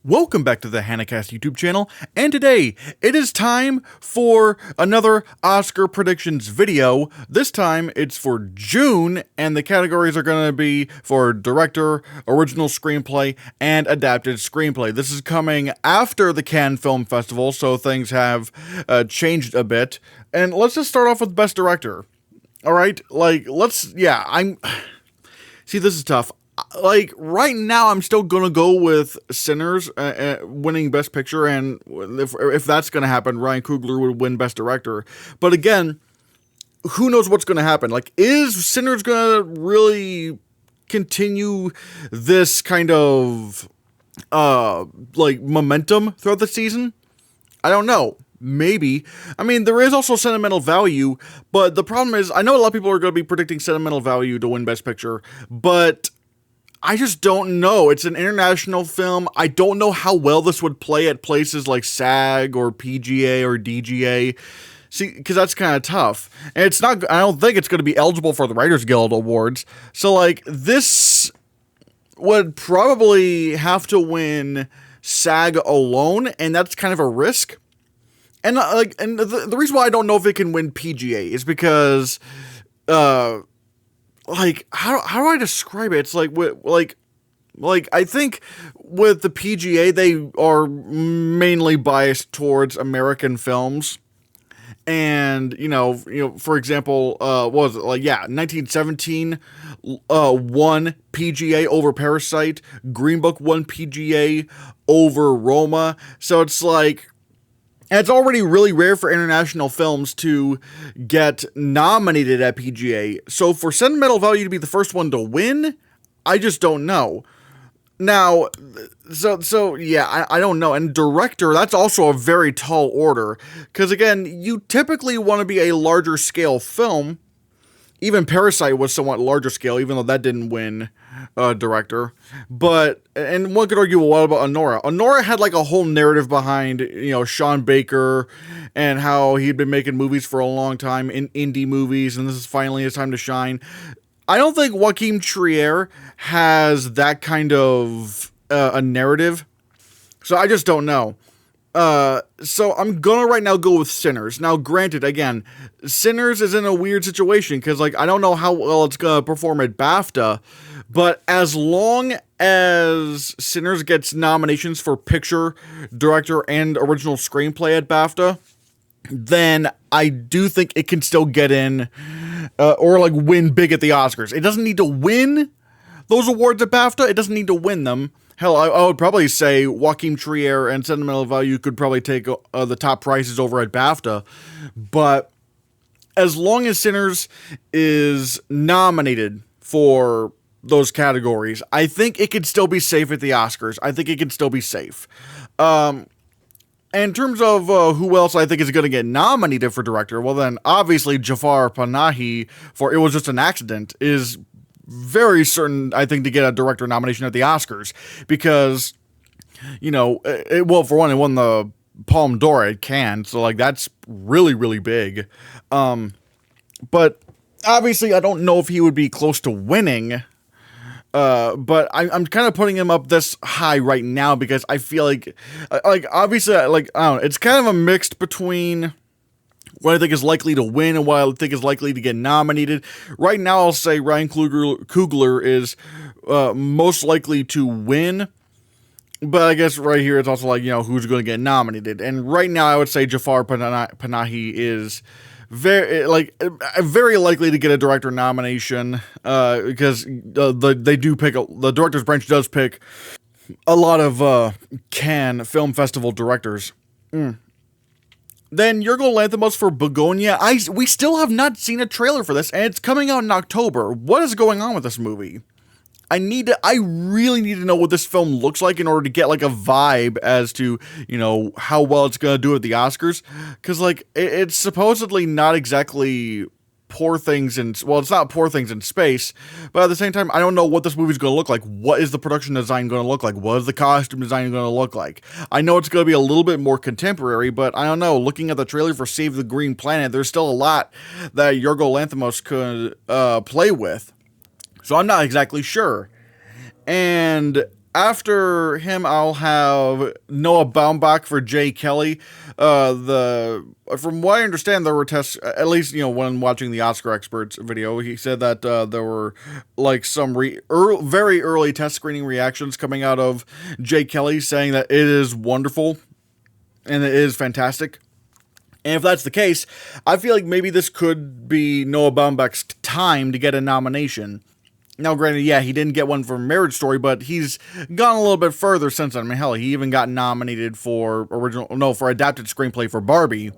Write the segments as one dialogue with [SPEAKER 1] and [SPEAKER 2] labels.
[SPEAKER 1] Welcome back to the Hannahcast YouTube channel, and today it is time for another Oscar predictions video. This time it's for June, and the categories are going to be for director, original screenplay, and adapted screenplay. This is coming after the Cannes Film Festival, so things have changed a bit. And let's just start off with best director. All right, see, this is tough. Like, right now, I'm still gonna go with Sinners winning Best Picture, and if that's gonna happen, Ryan Coogler would win Best Director. But again, who knows what's gonna happen? Like, is Sinners gonna really continue this kind of, momentum throughout the season? I don't know. Maybe. I mean, there is also sentimental value, but the problem is, I know a lot of people are going to be predicting sentimental value to win Best Picture, but I just don't know. It's an international film. I don't know how well this would play at places like SAG or PGA or DGA. See, because that's kind of tough. And it's not, I don't think it's going to be eligible for the Writers Guild Awards. So, like, this would probably have to win SAG alone, and that's kind of a risk. And, the reason why I don't know if it can win PGA is because, how do I describe it? It's like I think with the PGA, they are mainly biased towards American films. And, for example, what was it? 1917 won PGA over Parasite. Green Book won PGA over Roma. So it's like, and it's already really rare for international films to get nominated at PGA. So for sentimental value to be the first one to win, I just don't know. Now, I don't know. And director, that's also a very tall order. Because again, you typically want to be a larger scale film. Even Parasite was somewhat larger scale, even though that didn't win director. But, and one could argue, well, what about Anora? Anora had like a whole narrative behind, Sean Baker and how he'd been making movies for a long time, in indie movies, and this is finally his time to shine. I don't think Joachim Trier has that kind of a narrative, so I just don't know. So I'm gonna right now go with Sinners. Now, granted, again, Sinners is in a weird situation, because, I don't know how well it's gonna perform at BAFTA, but as long as Sinners gets nominations for picture, director, and original screenplay at BAFTA, then I do think it can still get in, or, win big at the Oscars. It doesn't need to win those awards at BAFTA. It doesn't need to win them. Hell, I would probably say Joachim Trier and Sentimental Value could probably take the top prizes over at BAFTA. But as long as Sinners is nominated for those categories, I think it could still be safe at the Oscars. I think it can still be safe. And in terms of who else I think is going to get nominated for director, well then, obviously Jafar Panahi for It Was Just an Accident is very certain, I think, to get a director nomination at the Oscars, because, for one, it won the Palme d'Or at Cannes, so, that's really, really big. But obviously, I don't know if he would be close to winning, but I'm kind of putting him up this high right now, because I feel obviously, I don't know, it's kind of a mixed between what I think is likely to win and what I think is likely to get nominated. Right now, I'll say Ryan Coogler is most likely to win. But I guess right here, it's also who's going to get nominated. And right now, I would say Jafar Panahi is very likely to get a director nomination, because the director's branch does pick a lot of Cannes Film Festival directors. Then Yorgos Lanthimos for Begonia. We still have not seen a trailer for this, and it's coming out in October. What is going on with this movie? I really need to know what this film looks like in order to get, a vibe as to, how well it's going to do at the Oscars. Because, it's supposedly not exactly Poor Things in, well, it's not Poor Things in Space, but at the same time, I don't know what this movie's going to look like. What is the production design going to look like? What is the costume design going to look like? I know it's going to be a little bit more contemporary, but I don't know. Looking at the trailer for Save the Green Planet, there's still a lot that Yorgos Lanthimos could play with. So I'm not exactly sure. And after him, I'll have Noah Baumbach for Jay Kelly. From what I understand, there were tests. At least when watching the Oscar Experts video, he said that there were like some very early test screening reactions coming out of Jay Kelly saying that it is wonderful and it is fantastic. And if that's the case, I feel like maybe this could be Noah Baumbach's time to get a nomination. Now, granted, yeah, he didn't get one for Marriage Story, but he's gone a little bit further since then. I mean, hell, he even got nominated for adapted screenplay for Barbie.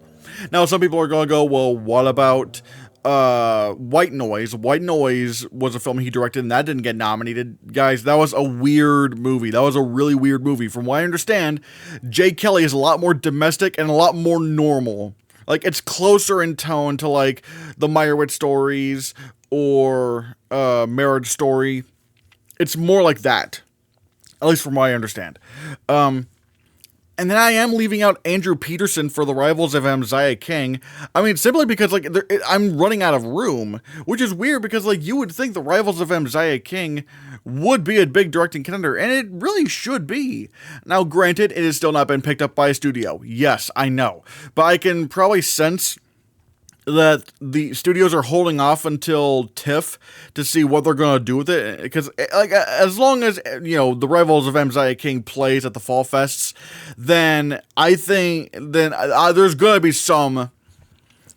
[SPEAKER 1] Now, some people are going to go, well, what about White Noise? White Noise was a film he directed, and that didn't get nominated. Guys, that was a weird movie. That was a really weird movie. From what I understand, Jay Kelly is a lot more domestic and a lot more normal. Like, it's closer in tone to, like, the Meyerowitz stories or Marriage Story. It's more like that, at least from what I understand. And then I am leaving out Andrew Peterson for The Rivals of Mziah King. I mean, simply because, like, I'm running out of room, which is weird because, like, you would think The Rivals of Mziah King would be a big directing contender, and it really should be. Now, granted, it has still not been picked up by a studio. Yes, I know. But I can probably sense that the studios are holding off until TIFF to see what they're going to do with it. Because, like, as long as, The Rivals of Mziah King plays at the Fall Fests, then I think there's going to be some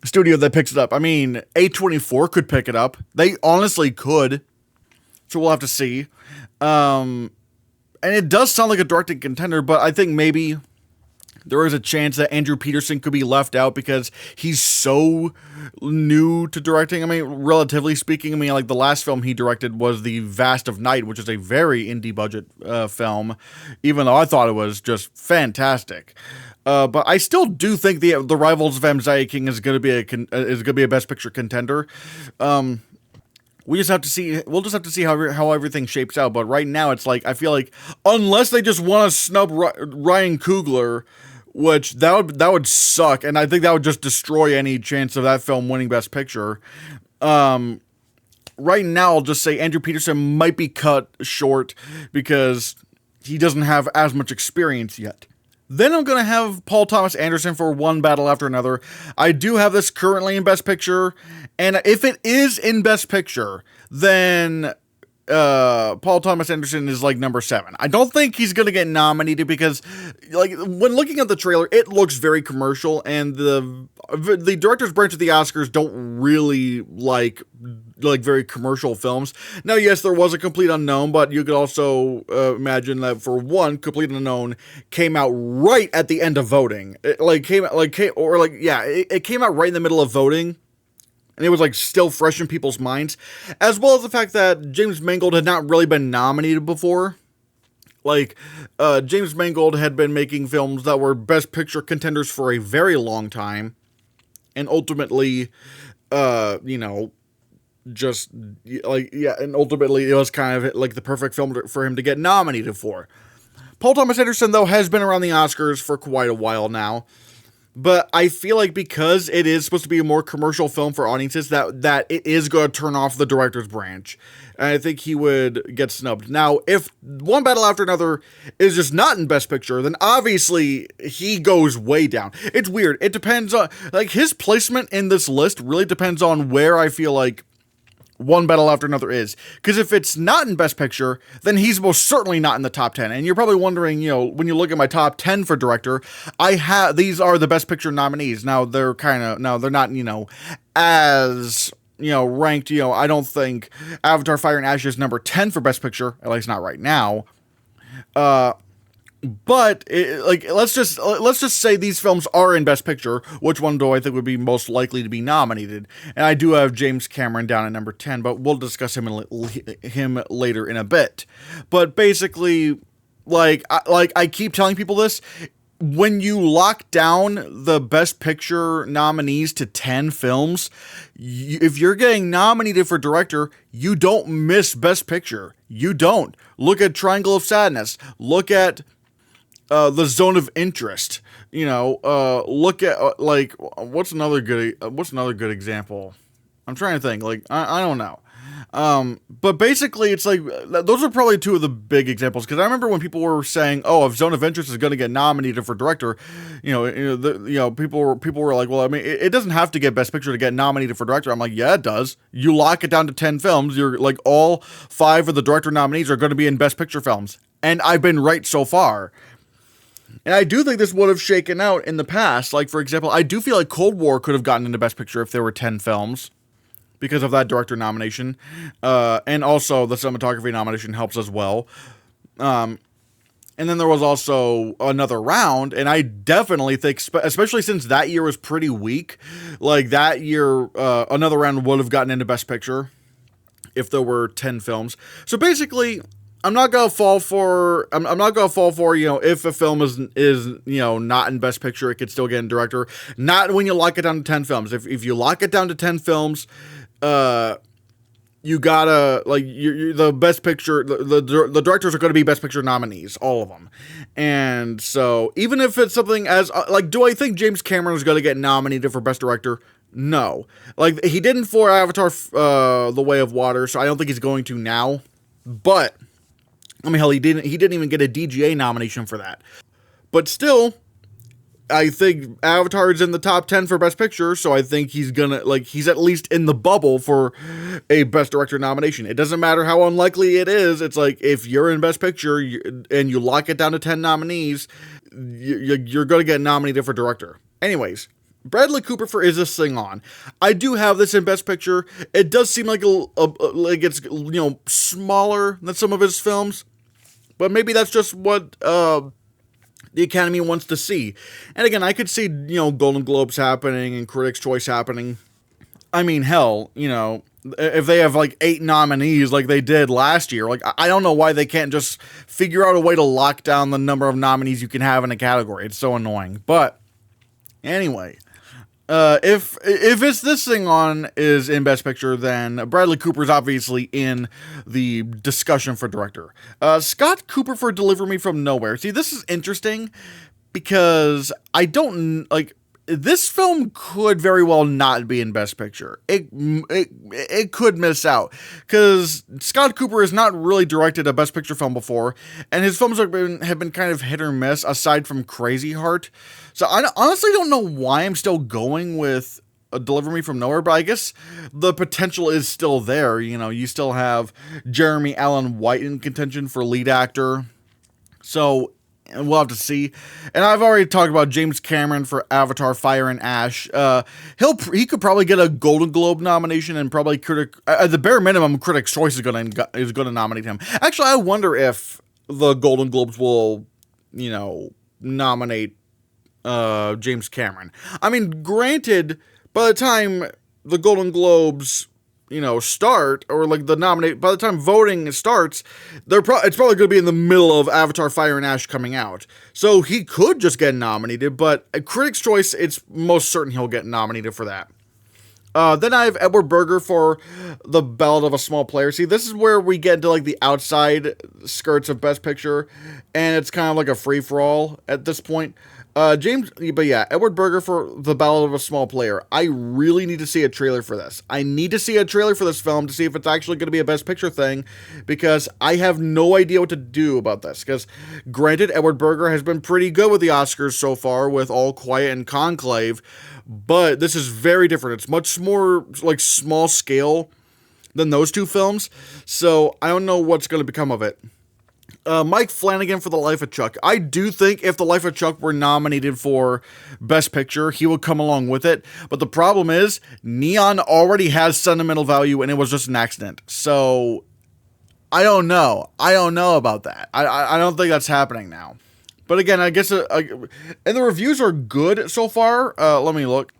[SPEAKER 1] studio that picks it up. I mean, A24 could pick it up. They honestly could. So we'll have to see. And it does sound like a directing contender, but I think maybe there is a chance that Andrew Peterson could be left out because he's so new to directing. I mean, relatively speaking, like the last film he directed was The Vast of Night, which is a very indie budget film, even though I thought it was just fantastic. But I still do think the Rivals of Mziah King is going to be a Best Picture contender. We'll just have to see how everything shapes out. But right now, it's like I feel like unless they just want to snub Ryan Coogler, which that would suck, and I think that would just destroy any chance of that film winning Best Picture. Right now, I'll just say Andrew Peterson might be cut short because he doesn't have as much experience yet. Then I'm going to have Paul Thomas Anderson for One Battle After Another. I do have this currently in Best Picture, and if it is in Best Picture, then Paul Thomas Anderson is like number 7. I don't think he's going to get nominated because, like, when looking at the trailer, it looks very commercial, and the director's branch of the Oscars don't really like very commercial films. Now, yes, there was a Complete Unknown, but you could also imagine that for one, Complete Unknown came out right at the end of voting. It came out right in the middle of voting. And it was, like, still fresh in people's minds. As well as the fact that James Mangold had not really been nominated before. Like, James Mangold had been making films that were Best Picture contenders for a very long time. And ultimately, and ultimately it was kind of, like, the perfect film for him to get nominated for. Paul Thomas Anderson, though, has been around the Oscars for quite a while now. But I feel like because it is supposed to be a more commercial film for audiences, that it is going to turn off the director's branch. And I think he would get snubbed. Now, if One Battle After Another is just not in Best Picture, then obviously he goes way down. It's weird. It depends on, like, his placement in this list really depends on where I feel like One Battle After Another is. Because if it's not in Best Picture, then he's most certainly not in the top 10. And you're probably wondering, when you look at my top 10 for director, these are the Best Picture nominees. Now, they're not, as, ranked, I don't think Avatar Fire and Ash is number 10 for Best Picture, at least not right now. But let's just say these films are in Best Picture. Which one do I think would be most likely to be nominated? And I do have James Cameron down at number 10, but we'll discuss him later in a bit. But basically, I keep telling people this. When you lock down the Best Picture nominees to 10 films, if you're getting nominated for director, you don't miss Best Picture. You don't. Look at Triangle of Sadness. Look at The Zone of Interest. Look at what's another good example? I'm trying to think. I don't know. But basically, it's like those are probably two of the big examples, because I remember when people were saying, "Oh, if Zone of Interest is going to get nominated for director," people were like, "Well, I mean, it doesn't have to get Best Picture to get nominated for director." I'm like, "Yeah, it does. You lock it down to 10 films. You're like all 5 of the director nominees are going to be in Best Picture films," and I've been right so far. And I do think this would have shaken out in the past. Like, for example, I do feel like Cold War could have gotten into Best Picture if there were 10 films, because of that director nomination. And also the cinematography nomination helps as well. And then there was also another round, and I definitely think, especially since that year was pretty weak, like that year, another round would have gotten into Best Picture if there were 10 films. So basically, I'm not gonna fall for, if a film is not in Best Picture, it could still get in director. Not when you lock it down to 10 films. If you lock it down to 10 films, you gotta, like, you the Best Picture, the directors are going to be Best Picture nominees, all of them. And so even if it's something as do I think James Cameron is going to get nominated for Best Director? No. Like, he didn't for Avatar, The Way of Water, so I don't think he's going to now. But I mean, hell, he didn't even get a DGA nomination for that. But still, I think Avatar is in the top 10 for Best Picture, so I think he's at least in the bubble for a Best Director nomination. It doesn't matter how unlikely it is. It's like, if you're in Best Picture and you lock it down to 10 nominees, you're going to get nominated for Director. Anyways, Bradley Cooper for Is This Thing On? I do have this in Best Picture. It does seem like it's smaller than some of his films, but maybe that's just what the Academy wants to see. And again, I could see, Golden Globes happening and Critics' Choice happening. I mean, hell, if they have 8 nominees like they did last year, I don't know why they can't just figure out a way to lock down the number of nominees you can have in a category. It's so annoying. But anyway, if It's This Thing On is in Best Picture, then Bradley Cooper's obviously in the discussion for director. Scott Cooper for Deliver Me From Nowhere. See, this is interesting because I don't this film could very well not be in Best Picture. It could miss out, because Scott Cooper has not really directed a Best Picture film before, and his films have been kind of hit or miss, aside from Crazy Heart. So I honestly don't know why I'm still going with Deliver Me From Nowhere, but I guess the potential is still there. You still have Jeremy Allen White in contention for lead actor. So we'll have to see. And I've already talked about James Cameron for Avatar: Fire and Ash. He could probably get a Golden Globe nomination, and probably at the bare minimum, Critics' Choice is going to nominate him. Actually, I wonder if the Golden Globes will, nominate James Cameron. I mean, granted, by the time the Golden Globes start, or by the time voting starts, it's probably going to be in the middle of Avatar: Fire and Ash coming out. So he could just get nominated, but at Critics' Choice, it's most certain he'll get nominated for that. Then I have Edward Berger for The Ballad of a Small Player. See, this is where we get into the outside skirts of Best Picture, and it's kind of like a free-for-all at this point. Edward Berger for The Ballad of a Small Player. I really need to see a trailer for this. I need to see a trailer for this film to see if it's actually going to be a Best Picture thing, because I have no idea what to do about this. Because, granted, Edward Berger has been pretty good with the Oscars so far, with All Quiet and Conclave, but this is very different. It's much more small scale than those two films, so I don't know what's going to become of it. Mike Flanagan for The Life of Chuck. I do think if The Life of Chuck were nominated for Best Picture, he would come along with it. But the problem is, Neon already has sentimental value, and it was just an accident. So, I don't know. I don't know about that. I don't think that's happening now. But again, I guess, and the reviews are good so far. Let me look.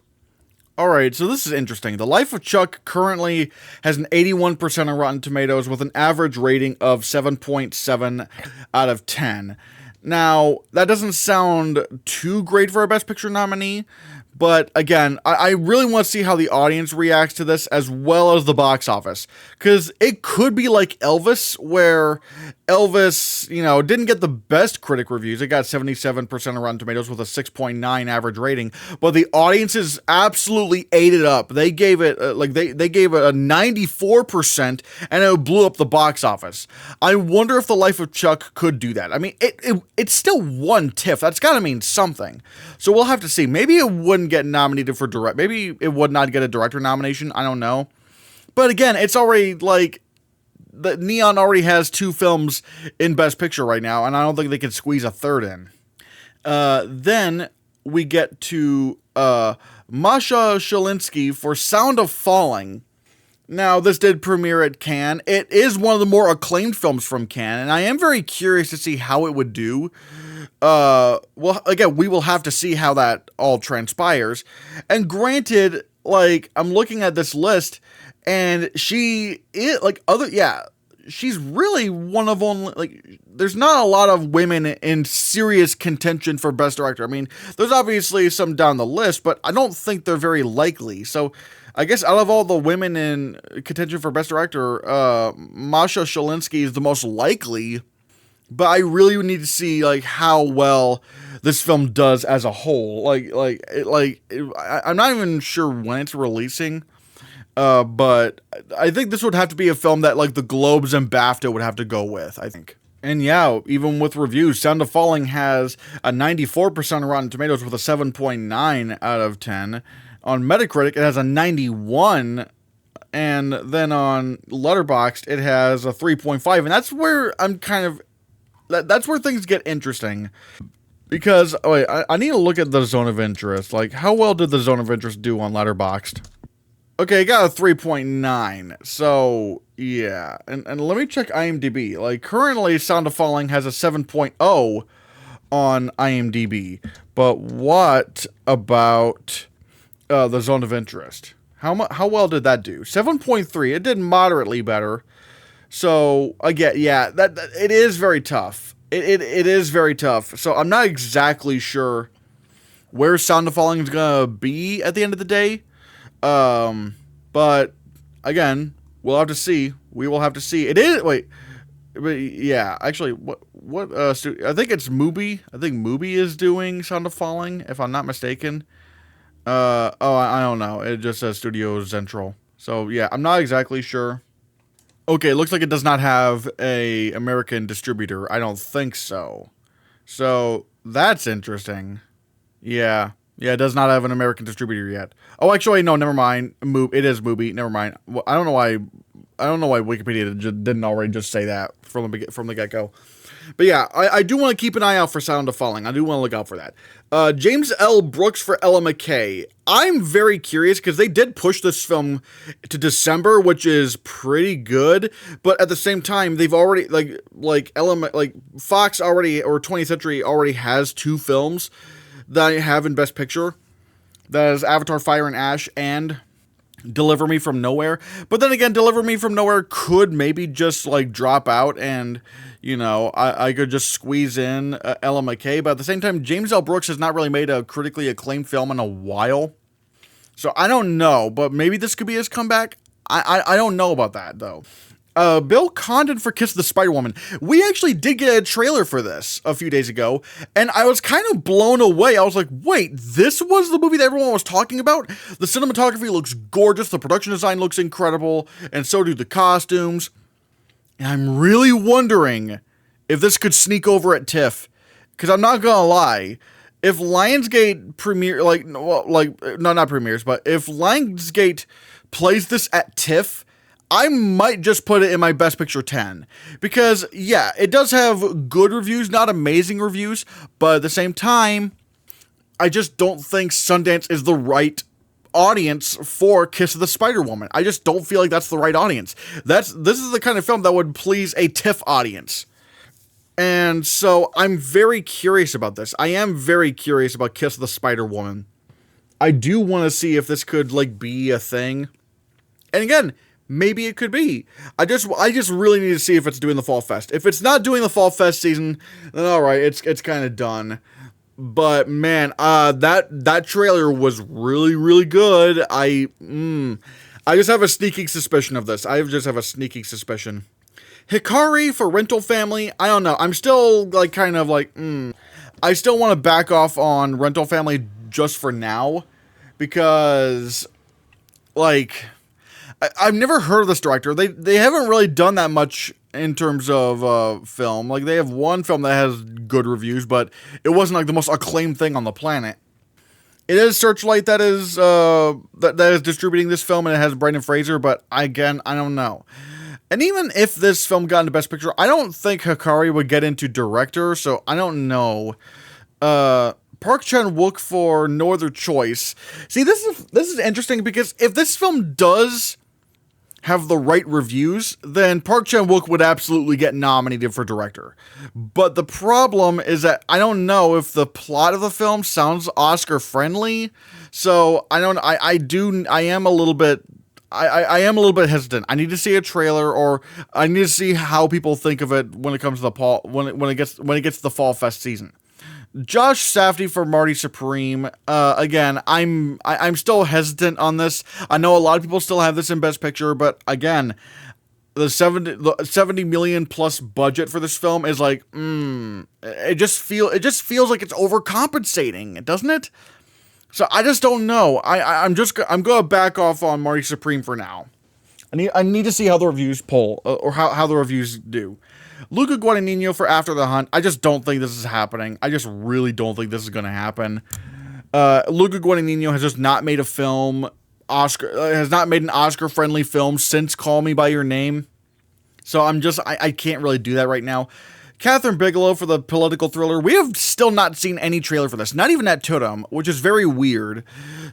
[SPEAKER 1] Alright, so this is interesting. The Life of Chuck currently has an 81% on Rotten Tomatoes with an average rating of 7.7 out of 10. Now, that doesn't sound too great for a Best Picture nominee, But again, I really want to see how the audience reacts to this as well as the box office. Because it could be like Elvis, where Elvis, didn't get the best critic reviews. It got 77% of Rotten Tomatoes with a 6.9 average rating. But the audiences absolutely ate it up. They gave it, they gave it a 94% and it blew up the box office. I wonder if The Life of Chuck could do that. I mean, it's still one TIFF. That's got to mean something. So we'll have to see. Maybe it wouldn't get nominated for direct. Maybe it would not get a director nomination. I don't know. But again, it's already the Neon already has 2 films in Best Picture right now, and I don't think they could squeeze a third in. Then we get to Masha Shalinsky for Sound of Falling. Now, this did premiere at Cannes. It is one of the more acclaimed films from Cannes, and I am very curious to see how it would do. Well, again, we will have to see how that all transpires. And granted, I'm looking at this list, and she is, she's really one of only, there's not a lot of women in serious contention for Best Director. I mean, there's obviously some down the list, but I don't think they're very likely. So, I guess out of all the women in contention for Best Director, Masha Shalinsky is the most likely. But I really would need to see how well this film does as a whole. I'm not even sure when it's releasing. But I think this would have to be a film that the Globes and BAFTA would have to go with, I think. And yeah, even with reviews, Sound of Falling has a 94% on Rotten Tomatoes with a 7.9 out of 10. On Metacritic, it has a 91, and then on Letterboxd, it has a 3.5, and that's where I'm that's where things get interesting, because, I need to look at the Zone of Interest. How well did the Zone of Interest do on Letterboxd? Okay, it got a 3.9, so, yeah, and let me check IMDb. Currently, Sound of Falling has a 7.0 on IMDb, but what about the Zone of Interest? How well did that do? 7.3. It did moderately better. So again, yeah, that it is very tough. It is very tough. So I'm not exactly sure where Sound of Falling is gonna be at the end of the day. But again, we'll have to see. We will have to see. It is but yeah. Actually, what I think it's Mubi. I think Mubi is doing Sound of Falling, if I'm not mistaken. I don't know. It just says Studio Central. So, yeah, I'm not exactly sure. Okay, it looks like it does not have a American distributor. I don't think so. So, that's interesting. Yeah. Yeah, it does not have an American distributor yet. Oh, actually, no, never mind. It is Mubi. Never mind. Well, I don't know why Wikipedia didn't already just say that from the get-go. But yeah, I do want to keep an eye out for Sound of Falling. I do want to look out for that. James L. Brooks for Ella McKay. I'm very curious because they did push this film to December, which is pretty good. But at the same time, they've already Fox already, or 20th Century already has 2 films that I have in Best Picture. That is Avatar: Fire and Ash and Deliver Me From Nowhere. But then again, Deliver Me From Nowhere could maybe just drop out, and I could just squeeze in Ella McKay. But at the same time, James L. Brooks has not really made a critically acclaimed film in a while, so I don't know. But maybe this could be his comeback. I don't know about that though. Bill Condon for Kiss the Spider-Woman. We actually did get a trailer for this a few days ago, and I was kind of blown away. I was like, wait, this was the movie that everyone was talking about? The cinematography looks gorgeous, the production design looks incredible, and so do the costumes. And I'm really wondering if this could sneak over at TIFF, because I'm not gonna lie, if Lionsgate not premieres, but if Lionsgate plays this at TIFF, I might just put it in my Best Picture 10. Because, yeah, it does have good reviews, not amazing reviews, but at the same time, I just don't think Sundance is the right audience for Kiss of the Spider-Woman. I just don't feel like that's the right audience. This is the kind of film that would please a TIFF audience. And so, I'm very curious about this. I am very curious about Kiss of the Spider-Woman. I do want to see if this could, be a thing. And again, maybe it could be. I just really need to see if it's doing the Fall Fest. If it's not doing the Fall Fest season, then alright, it's kind of done. But man, that trailer was really, really good. I just have a sneaking suspicion of this. I just have a sneaking suspicion. Hikari for Rental Family, I don't know. I'm still like kind of like, I still want to back off on Rental Family just for now, because like I've never heard of this director. They haven't really done that much in terms of film. Like, they have one film that has good reviews, but it wasn't like the most acclaimed thing on the planet. It is Searchlight that is that is distributing this film, and it has Brendan Fraser, but again, I don't know. And even if this film got into Best Picture, I don't think Hikari would get into director, so I don't know. Park Chan-wook for No Other Choice. See, this is interesting, because if this film does have the right reviews, then Park Chan-wook would absolutely get nominated for director. But the problem is that I don't know if the plot of the film sounds Oscar friendly. So I am a little bit hesitant. I need to see a trailer, or I need to see how people think of it when it comes to the fall, when it gets to the Fall Fest season. Josh Safdie for Marty Supreme. Again, I'm still hesitant on this. I know a lot of people still have this in Best Picture, but again, the 70 million plus budget for this film is like, it just feels like it's overcompensating, doesn't it? So I just don't know. I'm going to back off on Marty Supreme for now. I need to see how the reviews poll, or how the reviews do. Luca Guadagnino for After the Hunt. I just don't think this is happening. I just really don't think this is going to happen. Luca Guadagnino has just not made a film, has not made an Oscar-friendly film since Call Me By Your Name. So I can't really do that right now. Catherine Bigelow for the political thriller. We have still not seen any trailer for this, not even at Totem, which is very weird.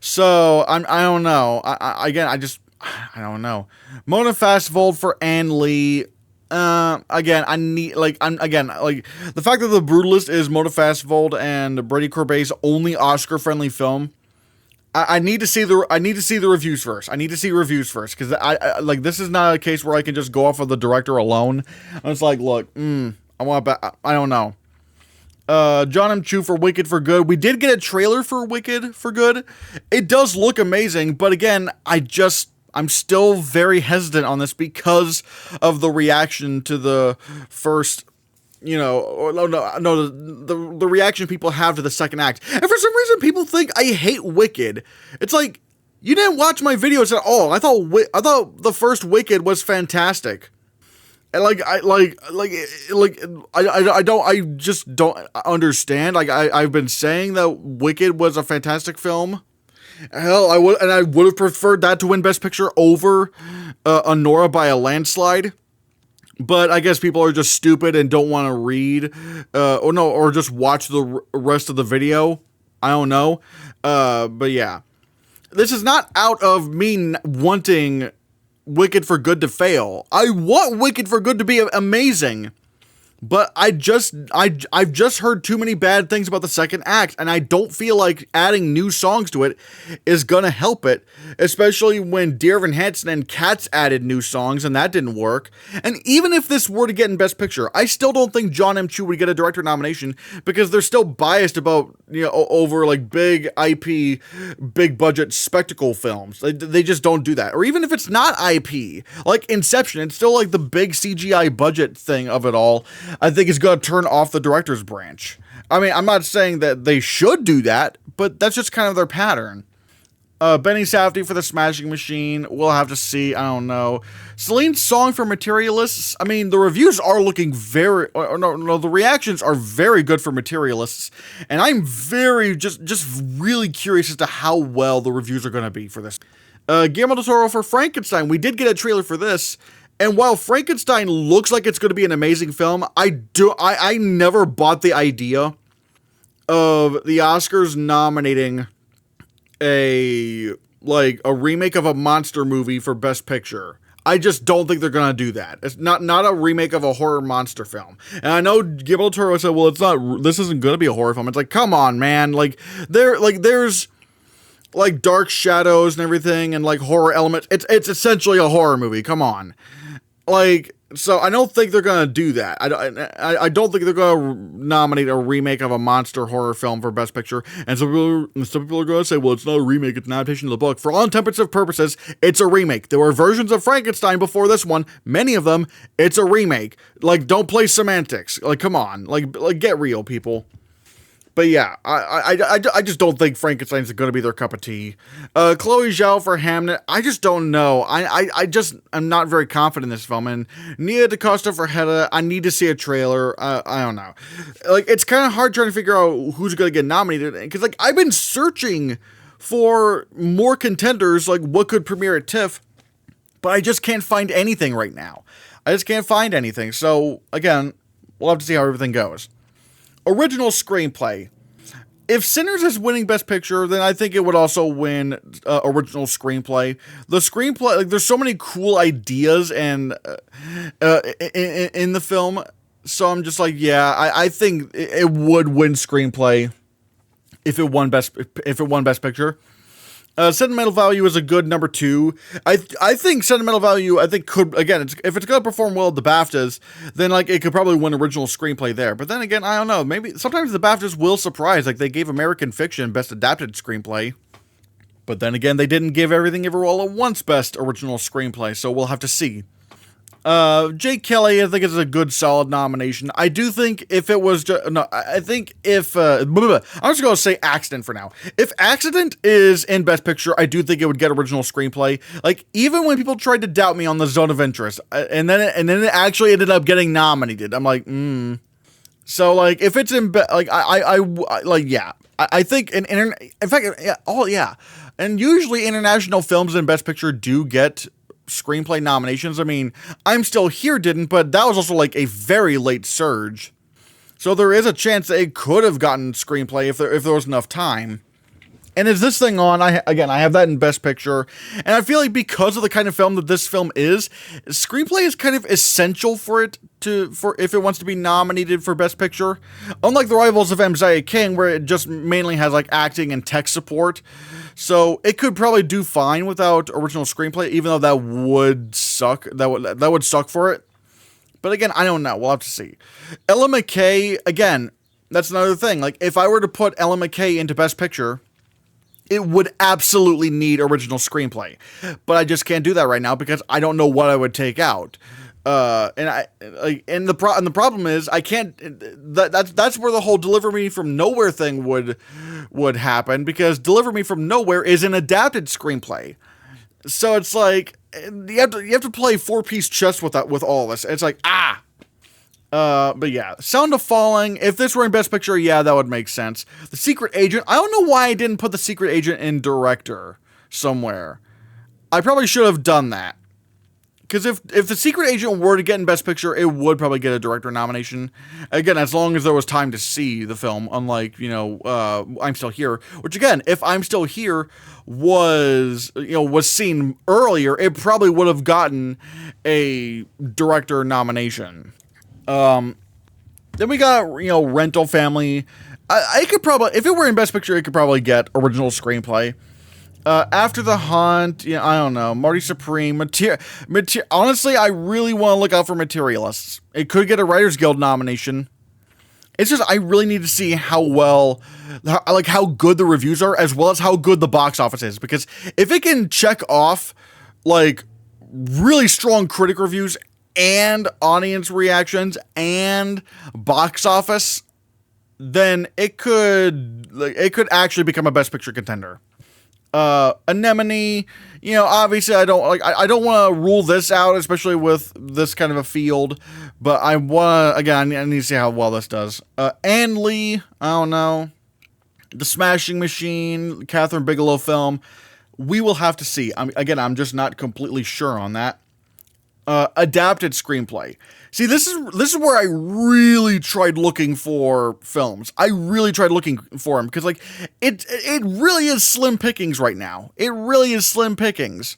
[SPEAKER 1] So I don't know. I don't know. Mona Fastvold for Ann Lee. Again, the fact that The Brutalist is Mona Fastvold and Brady Corbet's only Oscar-friendly film. I need to see the reviews first. Because I this is not a case where I can just go off of the director alone. I was like, look, I don't know. John M. Chu for Wicked for Good. We did get a trailer for Wicked for Good. It does look amazing, but again, I'm still very hesitant on this because of the reaction to the first, the reaction people have to the second act. And for some reason, people think I hate Wicked. It's like, you didn't watch my videos at all. I thought the first Wicked was fantastic. And I just don't understand. Like, I've been saying that Wicked was a fantastic film. Hell, I would have preferred that to win Best Picture over Anora by a landslide. But I guess people are just stupid and don't want to read, or just watch the rest of the video. I don't know. But yeah, this is not out of me wanting Wicked for Good to fail. I want Wicked for Good to be amazing. But I've just heard too many bad things about the second act, and I don't feel like adding new songs to it is gonna help it, especially when Dear Evan Hansen and Cats added new songs, and that didn't work. And even if this were to get in Best Picture, I still don't think John M. Chu would get a director nomination, because they're still biased about, over like big IP, big budget spectacle films. They just don't do that. Or even if it's not IP, like Inception, it's still like the big CGI budget thing of it all. I think it's going to turn off the director's branch. I mean, I'm not saying that they should do that, but that's just kind of their pattern. Benny Safdie for The Smashing Machine. We'll have to see. I don't know. Celine's Song for Materialists. I mean, the reviews are looking the reactions are very good for Materialists. And I'm very, just really curious as to how well the reviews are going to be for this. Guillermo del Toro for Frankenstein. We did get a trailer for this. And while Frankenstein looks like it's going to be an amazing film, I never bought the idea of the Oscars nominating a remake of a monster movie for Best Picture. I just don't think they're going to do that. It's not a remake of a horror monster film. And I know Guillermo del Toro said, well, this isn't going to be a horror film. It's like, come on, man. There's like dark shadows and everything and like horror elements. It's essentially a horror movie. Come on. Like, So I don't think they're gonna do that. I don't think they're gonna nominate a remake of a monster horror film for Best Picture. And some people are gonna say, well, it's not a remake, it's an adaptation of the book. For all intents and purposes, it's a remake. There were versions of Frankenstein before this one. Many of them, it's a remake. Like, don't play semantics. Like, come on. Like get real, people. But yeah, I just don't think Frankenstein's going to be their cup of tea. Chloe Zhao for Hamnet, I just don't know. I'm not very confident in this film. And Nia DaCosta for Hedda, I need to see a trailer. I don't know. Like, it's kind of hard trying to figure out who's going to get nominated. Because, like, I've been searching for more contenders, like what could premiere at TIFF, but I just can't find anything right now. I just can't find anything. So, again, we'll have to see how everything goes. Original Screenplay. If Sinners is winning Best Picture, then I think it would also win Original Screenplay. The screenplay, like, there's so many cool ideas and in the film, so I'm just like, yeah, I think it would win Screenplay if it won Best Picture. Sentimental Value is a good number 2. I think Sentimental Value, could, again, if it's going to perform well at the BAFTAs, then, like, it could probably win Original Screenplay there. But then again, I don't know. Maybe sometimes the BAFTAs will surprise. Like, they gave American Fiction Best Adapted Screenplay. But then again, they didn't give Everything Everywhere All at Once Best Original Screenplay, so we'll have to see. Jake Kelly, I think, is a good, solid nomination. I do think if it was just, no, I think if, I'm just going to say Accident for now. If Accident is in Best Picture, I do think it would get Original Screenplay. Like, even when people tried to doubt me on the Zone of Interest, and then it actually ended up getting nominated, I'm like, So, like, if it's in, I think, in fact, yeah, and usually international films in Best Picture do get screenplay nominations. I mean, I'm Still Here didn't, but that was also like a very late surge. So there is a chance that it could have gotten screenplay if there was enough time. And is this thing on? I have that in Best Picture. And I feel like because of the kind of film that this film is, screenplay is kind of essential for if it wants to be nominated for Best Picture. Unlike The Rivals of Mziah King, where it just mainly has like acting and tech support. So it could probably do fine without original screenplay, even though that would suck. That would suck for it. But again, I don't know. We'll have to see. Ella McKay, again, that's another thing. Like, if I were to put Ella McKay into Best Picture, it would absolutely need original screenplay. But I just can't do that right now because I don't know what I would take out. And the problem is I can't. That's where the whole Deliver Me From Nowhere thing would happen, because Deliver Me From Nowhere is an adapted screenplay. So it's like you have to play 4-piece chess with all this. It's like but yeah, Sound of Falling. If this were in Best Picture, yeah, that would make sense. The Secret Agent. I don't know why I didn't put The Secret Agent in Director somewhere. I probably should have done that. Because if The Secret Agent were to get in Best Picture, it would probably get a director nomination. Again, as long as there was time to see the film, unlike, I'm Still Here. Which, again, if I'm Still Here was seen earlier, it probably would have gotten a director nomination. Then we got, Rental Family. I could probably, if it were in Best Picture, it could probably get original screenplay. After the Hunt, I don't know. Marty Supreme. Honestly, I really want to look out for Materialists. It could get a Writers Guild nomination. It's just, I really need to see how good the reviews are, as well as how good the box office is. Because if it can check off, really strong critic reviews and audience reactions and box office, then it could actually become a Best Picture contender. Anemone, obviously I don't want to rule this out, especially with this kind of a field, but I need to see how well this does. Ann Lee, I don't know. The Smashing Machine, Catherine Bigelow film, we will have to see. I'm just not completely sure on that. Adapted screenplay. See, this is where I really tried looking for films. I really tried looking for them, because it really is slim pickings right now. It really is slim pickings.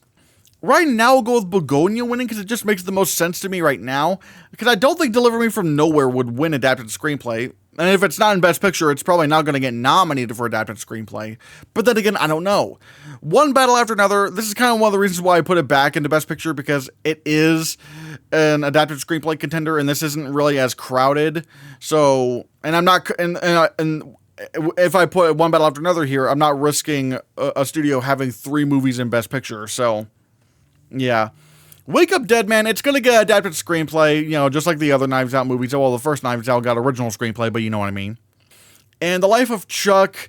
[SPEAKER 1] Right now, I'll go with Begonia winning, because it just makes the most sense to me right now. Because I don't think Deliver Me From Nowhere would win adapted screenplay. And if it's not in Best Picture, it's probably not going to get nominated for Adapted Screenplay. But then again, I don't know. One battle after another. This is kind of one of the reasons why I put it back into Best Picture, because it is an Adapted Screenplay contender, and this isn't really as crowded. So, and I'm not, and if I put one battle after another here, I'm not risking a studio having 3 movies in Best Picture. So, yeah. Wake Up Dead Man, it's going to get adapted screenplay, just like the other Knives Out movies. Well, the first Knives Out got original screenplay, but you know what I mean. And The Life of Chuck,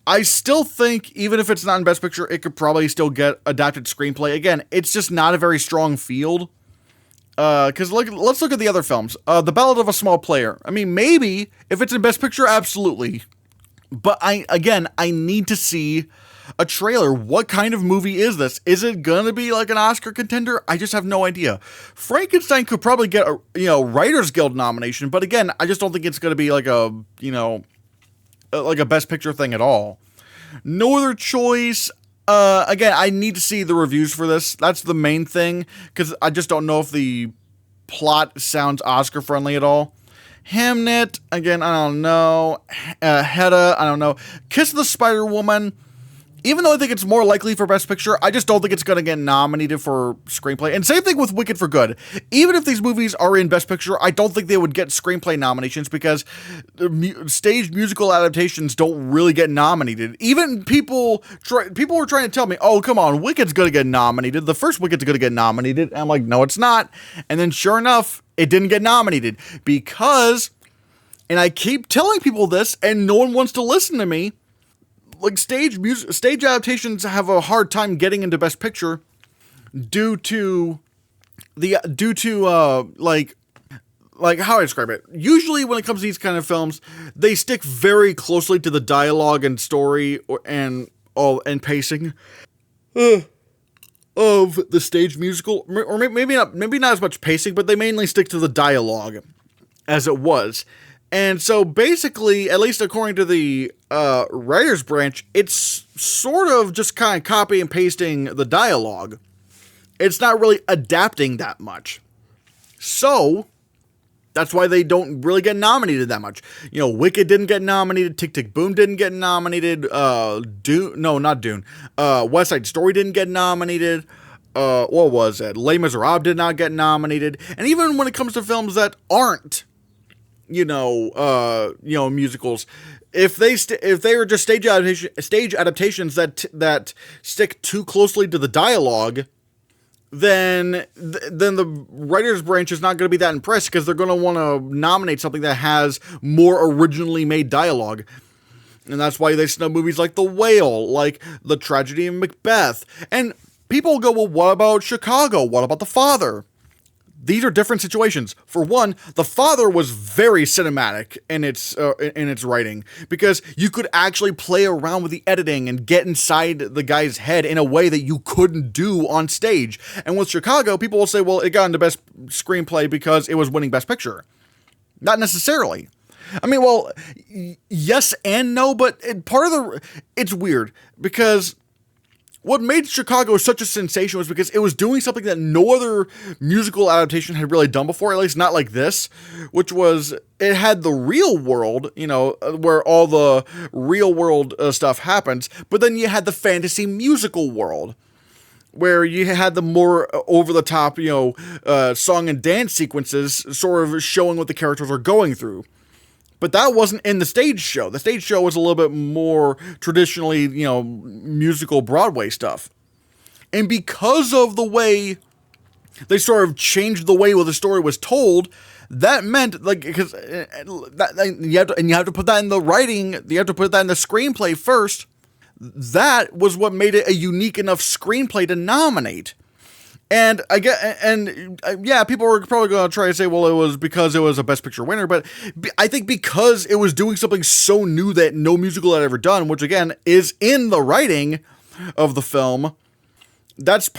[SPEAKER 1] I still think, even if it's not in Best Picture, it could probably still get adapted screenplay. Again, it's just not a very strong field. Because let's look at the other films. The Ballad of a Small Player. I mean, maybe, if it's in Best Picture, absolutely. But I need to see a trailer. What kind of movie is this? Is it gonna be like an Oscar contender? I just have no idea. Frankenstein could probably get a Writers Guild nomination, but again, I just don't think it's gonna be like a Best Picture thing at all. No Other Choice. Again, I need to see the reviews for this. That's the main thing, because I just don't know if the plot sounds Oscar friendly at all. Hamnet. Again, I don't know. Hedda. I don't know. Kiss of the Spider Woman. Even though I think it's more likely for Best Picture, I just don't think it's going to get nominated for screenplay. And same thing with Wicked for Good. Even if these movies are in Best Picture, I don't think they would get screenplay nominations, because stage musical adaptations don't really get nominated. Even people were trying to tell me, oh, come on, Wicked's going to get nominated. The first Wicked's going to get nominated. And I'm like, no, it's not. And then sure enough, it didn't get nominated because, and I keep telling people this, and no one wants to listen to me, like stage adaptations have a hard time getting into Best Picture due to like how I describe it. Usually when it comes to these kind of films, they stick very closely to the dialogue and story and pacing of the stage musical, or maybe not as much pacing, but they mainly stick to the dialogue as it was. And so basically, at least according to the writer's branch, it's sort of just kind of copy and pasting the dialogue. It's not really adapting that much. So that's why they don't really get nominated that much. Wicked didn't get nominated. Tick, Tick, Boom didn't get nominated. Dune. West Side Story didn't get nominated. What was it? Les Miserables did not get nominated. And even when it comes to films that aren't, musicals, if they are just stage adaptations that stick too closely to the dialogue, then the writer's branch is not going to be that impressed, because they're going to want to nominate something that has more originally made dialogue. And that's why they snub movies like The Whale, like The Tragedy of Macbeth. And people go, well, what about Chicago? What about The Father? These are different situations. For one, The Father was very cinematic in its writing, because you could actually play around with the editing and get inside the guy's head in a way that you couldn't do on stage. And with Chicago, people will say, well, it got into Best Screenplay because it was winning Best Picture. Not necessarily. I mean, well, yes and no, but it's weird, because what made Chicago such a sensation was because it was doing something that no other musical adaptation had really done before, at least not like this, which was, it had the real world, where all the real world stuff happens, but then you had the fantasy musical world, where you had the more over-the-top, song and dance sequences sort of showing what the characters are going through. But that wasn't in the stage show. The stage show was a little bit more traditionally, musical Broadway stuff. And because of the way they sort of changed the way the story was told, that meant, because you have to put that in the writing, you have to put that in the screenplay first. That was what made it a unique enough screenplay to nominate. And people were probably going to try to say, well, it was because it was a Best Picture winner, but I think because it was doing something so new that no musical had ever done, which again is in the writing of the film, that's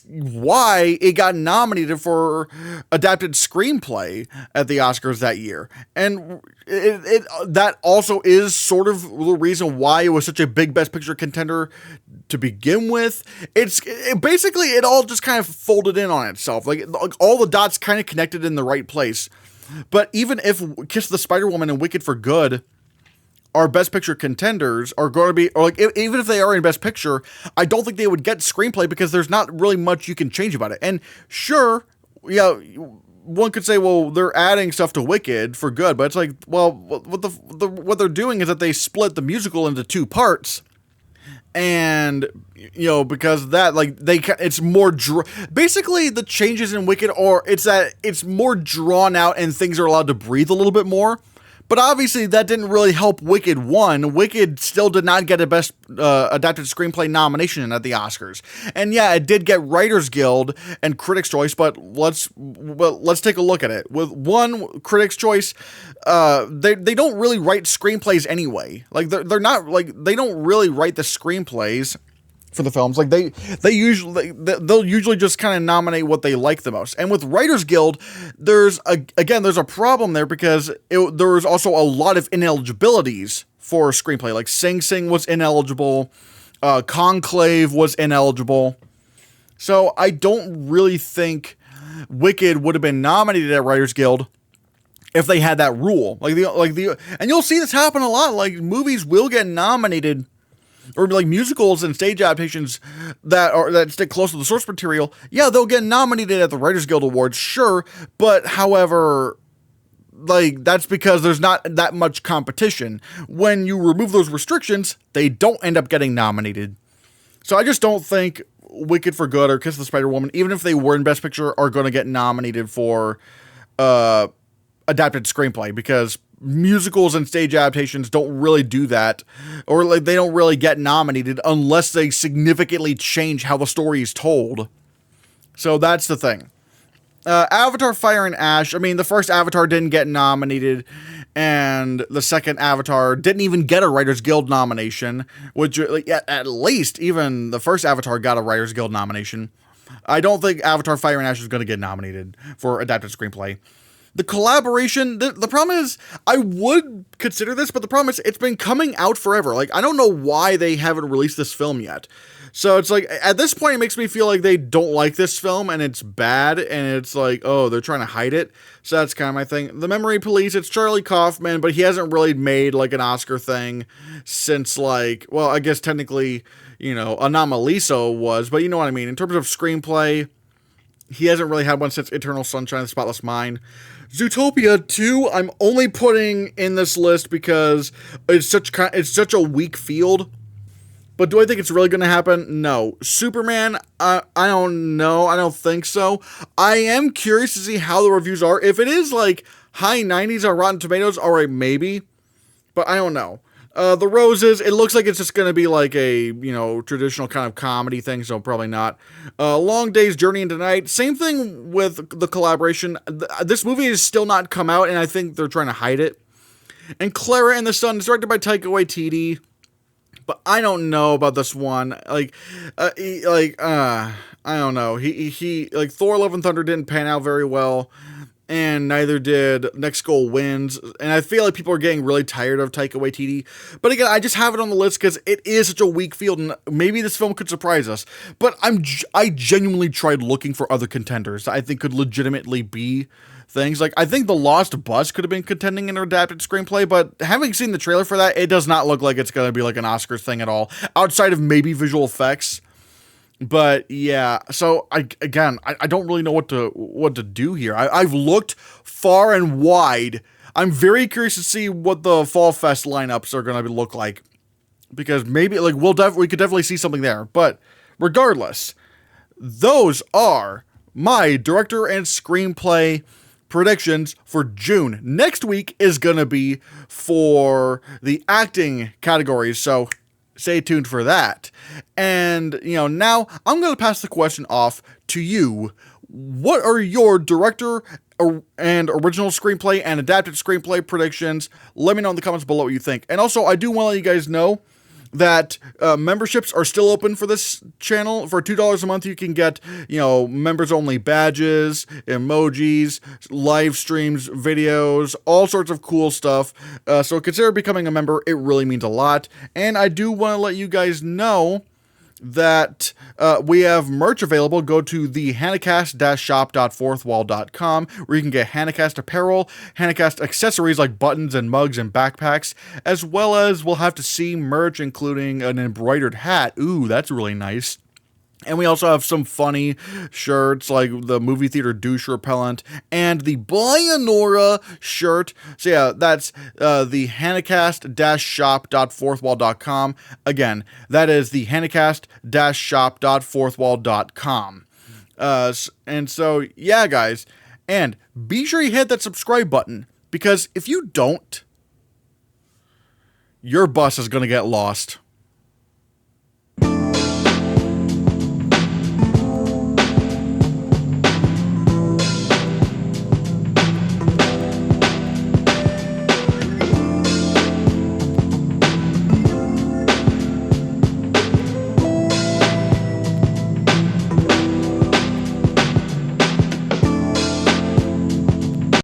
[SPEAKER 1] why it got nominated for adapted screenplay at the Oscars that year. And that also is sort of the reason why it was such a big Best Picture contender to begin with. Basically it all just kind of folded in on itself. Like all the dots kind of connected in the right place. But even if Kiss the Spider-Woman and Wicked for Good are Best Picture contenders, are going to be, or like, even if they are in Best Picture, I don't think they would get Screenplay because there's not really much you can change about it. And sure, yeah, one could say, well, they're adding stuff to Wicked for Good, but it's like, well, what they're doing is that they split the musical into 2 parts. And, because that, like, it's more, basically the changes in Wicked it's that it's more drawn out and things are allowed to breathe a little bit more. But obviously that didn't really help Wicked 1. Wicked still did not get a Best Adapted Screenplay nomination at the Oscars. And yeah, it did get Writers Guild and Critics' Choice, but let's take a look at it. With one, Critics' Choice, they don't really write screenplays anyway. Like they're not, like, they don't really write the screenplays for the films. Like they'll usually just kind of nominate what they like the most. And with Writers Guild, there's a problem there because there was also a lot of ineligibilities for screenplay. Like Sing Sing was ineligible, Conclave was ineligible. So I don't really think Wicked would have been nominated at Writers Guild if they had that rule. And you'll see this happen a lot. Like movies will get nominated, or like musicals and stage adaptations that stick close to the source material, yeah, they'll get nominated at the Writers Guild Awards, sure, but however, like, that's because there's not that much competition. When you remove those restrictions, they don't end up getting nominated. So I just don't think Wicked for Good or Kiss the Spider-Woman, even if they were in Best Picture, are going to get nominated for adapted screenplay, because musicals and stage adaptations don't really do that, or like they don't really get nominated unless they significantly change how the story is told. So that's the thing. Avatar Fire and Ash, I mean, the first Avatar didn't get nominated, and the second Avatar didn't even get a Writers Guild nomination, which, like, at least even the first Avatar got a Writers Guild nomination. I don't think Avatar Fire and Ash is going to get nominated for adapted screenplay. The collaboration, the problem is, I would consider this, but the problem is it's been coming out forever. Like, I don't know why they haven't released this film yet. So it's like, at this point, it makes me feel like they don't like this film and it's bad, and it's like, oh, they're trying to hide it. So that's kind of my thing. The Memory Police, it's Charlie Kaufman, but he hasn't really made like an Oscar thing since, like, well, I guess technically, Anomalisa was, but you know what I mean. In terms of screenplay, he hasn't really had one since Eternal Sunshine of the Spotless Mind. Zootopia 2, I'm only putting in this list because it's such a weak field. But do I think it's really going to happen? No. Superman, I don't know. I don't think so. I am curious to see how the reviews are. If it is like high 90s on Rotten Tomatoes, all right, maybe. But I don't know. The Roses, it looks like it's just going to be like a, traditional kind of comedy thing, so probably not. Long Day's Journey into Night, same thing with the collaboration. This movie has still not come out, and I think they're trying to hide it. And Clara and the Sun is directed by Taika Waititi, but I don't know about this one. I don't know. He like Thor: Love and Thunder didn't pan out very well, and neither did Next Goal Wins. And I feel like people are getting really tired of Taika Waititi. But again, I just have it on the list because it is such a weak field, and maybe this film could surprise us. But I genuinely tried looking for other contenders that I think could legitimately be things. Like, I think The Lost Bus could have been contending in an adapted screenplay, but having seen the trailer for that, it does not look like it's going to be like an Oscars thing at all, outside of maybe visual effects. But yeah, so I don't really know what to do here. I've looked far and wide. I'm very curious to see what the Fall Fest lineups are going to look like, because maybe like we could definitely see something there. But regardless, those are my director and screenplay predictions for June. Next week is going to be for the acting categories, so stay tuned for that. And, now I'm going to pass the question off to you. What are your director and original screenplay and adapted screenplay predictions? Let me know in the comments below what you think. And also, I do want to let you guys know that memberships are still open for this channel. For $2 a month, you can get, members only badges, emojis, live streams, videos, all sorts of cool stuff. So consider becoming a member. It really means a lot. And I do want to let you guys know that we have merch available. Go to the Hannahcast-shop.fourthwall.com, where you can get Hannahcast apparel, Hannahcast accessories like buttons and mugs and backpacks, as well as we'll have to see merch including an embroidered hat. Ooh, that's really nice. And we also have some funny shirts like the movie theater douche repellent and the Bionora shirt. So yeah, that's the Hannahcast-shop.fourthwall.com. Again, that is the Hannahcast-shop.fourthwall.com. And so, yeah, guys. And be sure you hit that subscribe button, because if you don't, your bus is going to get lost.